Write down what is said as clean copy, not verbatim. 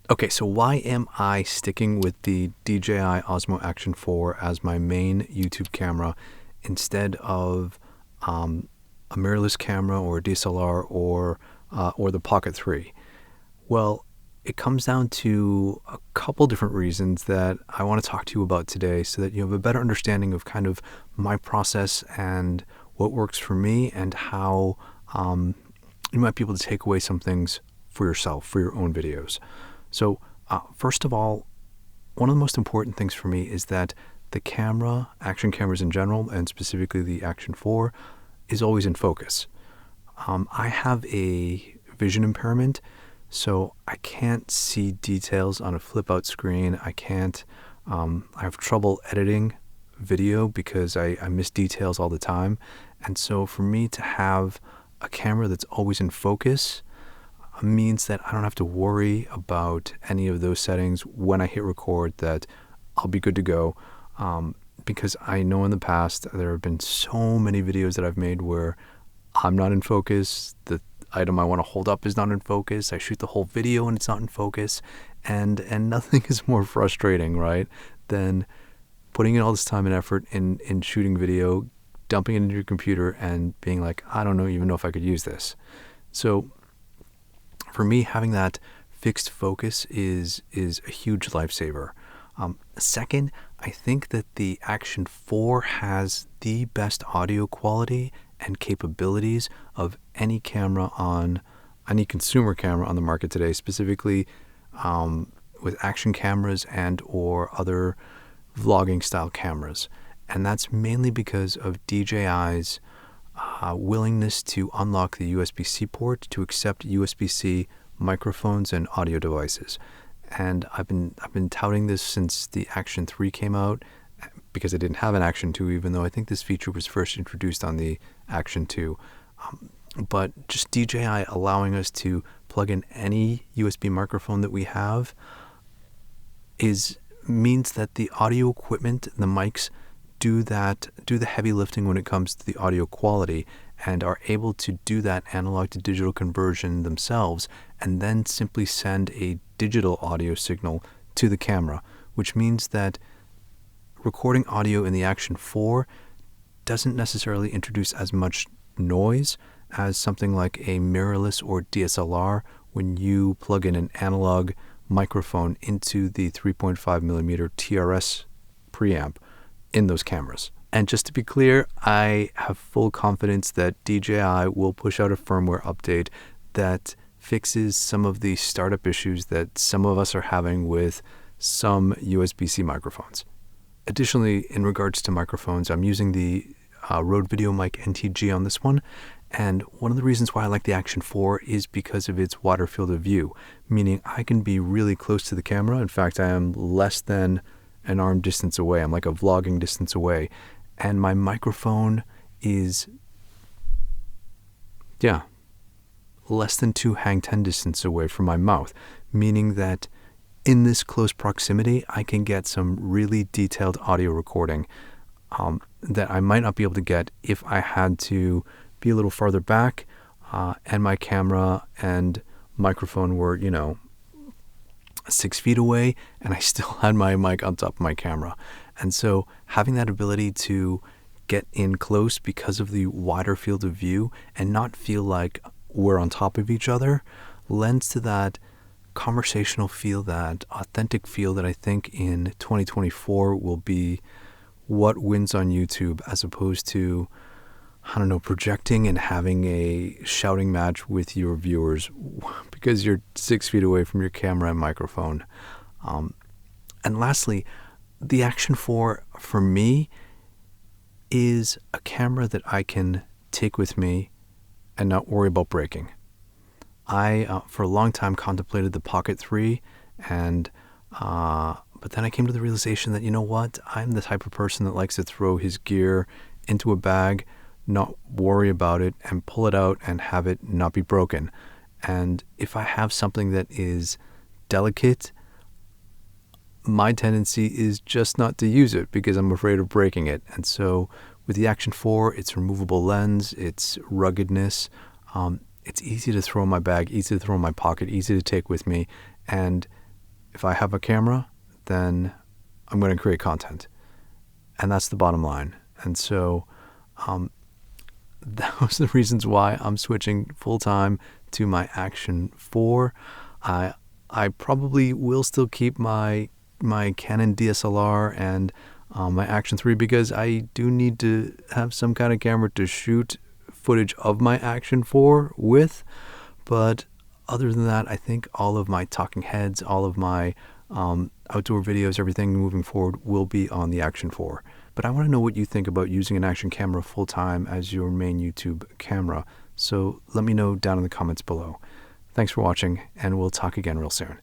Okay, so why am I sticking with the DJI Osmo Action 4 as my main YouTube camera instead of a mirrorless camera or a DSLR or the Pocket 3? Well, it comes down to a couple different reasons that I want to talk to you about today so that you have a better understanding of kind of my process and what works for me and how you might be able to take away some things for yourself, for your own videos. So first of all, one of the most important things for me is that the camera, action cameras in general, and specifically the Action 4, is always in focus. I have a vision impairment, so I can't see details on a flip-out screen. I have trouble editing video because I miss details all the time. And so for me to have a camera that's always in focus means that I don't have to worry about any of those settings when I hit record, that I'll be good to go. Because I know in the past there have been so many videos that I've made where I'm not in focus, the item I want to hold up is not in focus, I shoot the whole video and it's not in focus, and nothing is more frustrating, right, than putting in all this time and effort in shooting video, dumping it into your computer and being like, I don't even know if I could use this. So for me, having that fixed focus is a huge lifesaver. Second, I think that the Action 4 has the best audio quality and capabilities of any consumer camera on the market today, specifically with action cameras and or other vlogging style cameras. And that's mainly because of DJI's willingness to unlock the USB-C port to accept USB-C microphones and audio devices. And I've been touting this since the Action 3 came out, because I didn't have an Action 2, even though I think this feature was first introduced on the Action 2. But just DJI allowing us to plug in any USB microphone that we have means that the audio equipment, the mics, do the heavy lifting when it comes to the audio quality, and are able to do that analog to digital conversion themselves, and then simply send a digital audio signal to the camera, which means that recording audio in the Action 4 doesn't necessarily introduce as much noise as something like a mirrorless or DSLR when you plug in an analog microphone into the 3.5mm TRS preamp in those cameras. And just to be clear, I have full confidence that DJI will push out a firmware update that fixes some of the startup issues that some of us are having with some USB-C microphones. Additionally, in regards to microphones, I'm using the Rode VideoMic NTG on this one, and one of the reasons why I like the Action 4 is because of its wider field of view, meaning I can be really close to the camera. In fact, I am less than an arm distance away. I'm like a vlogging distance away, and my microphone is less than 2 hang 10 distance away from my mouth, meaning that in this close proximity I can get some really detailed audio recording that I might not be able to get if I had to be a little farther back and my camera and microphone were 6 feet away and I still had my mic on top of my camera. And so having that ability to get in close because of the wider field of view and not feel like we're on top of each other lends to that conversational feel, that authentic feel that I think in 2024 will be what wins on YouTube, as opposed to, projecting and having a shouting match with your viewers because you're 6 feet away from your camera and microphone. And lastly, the Action 4 for me is a camera that I can take with me and not worry about breaking. I, for a long time, contemplated the Pocket 3, but then I came to the realization that, I'm the type of person that likes to throw his gear into a bag, not worry about it, and pull it out and have it not be broken. And if I have something that is delicate, my tendency is just not to use it because I'm afraid of breaking it. And so with the Action 4, its removable lens, its ruggedness, it's easy to throw in my bag, easy to throw in my pocket, easy to take with me. And if I have a camera, then I'm going to create content. And that's the bottom line. And so those are the reasons why I'm switching full-time to my Action 4. I probably will still keep my Canon DSLR and my Action 3 because I do need to have some kind of camera to shoot footage of my Action 4 with. But other than that, I think all of my talking heads, all of my outdoor videos, everything moving forward will be on the Action 4. But I want to know what you think about using an action camera full-time as your main YouTube camera. So let me know down in the comments below. Thanks for watching, and we'll talk again real soon.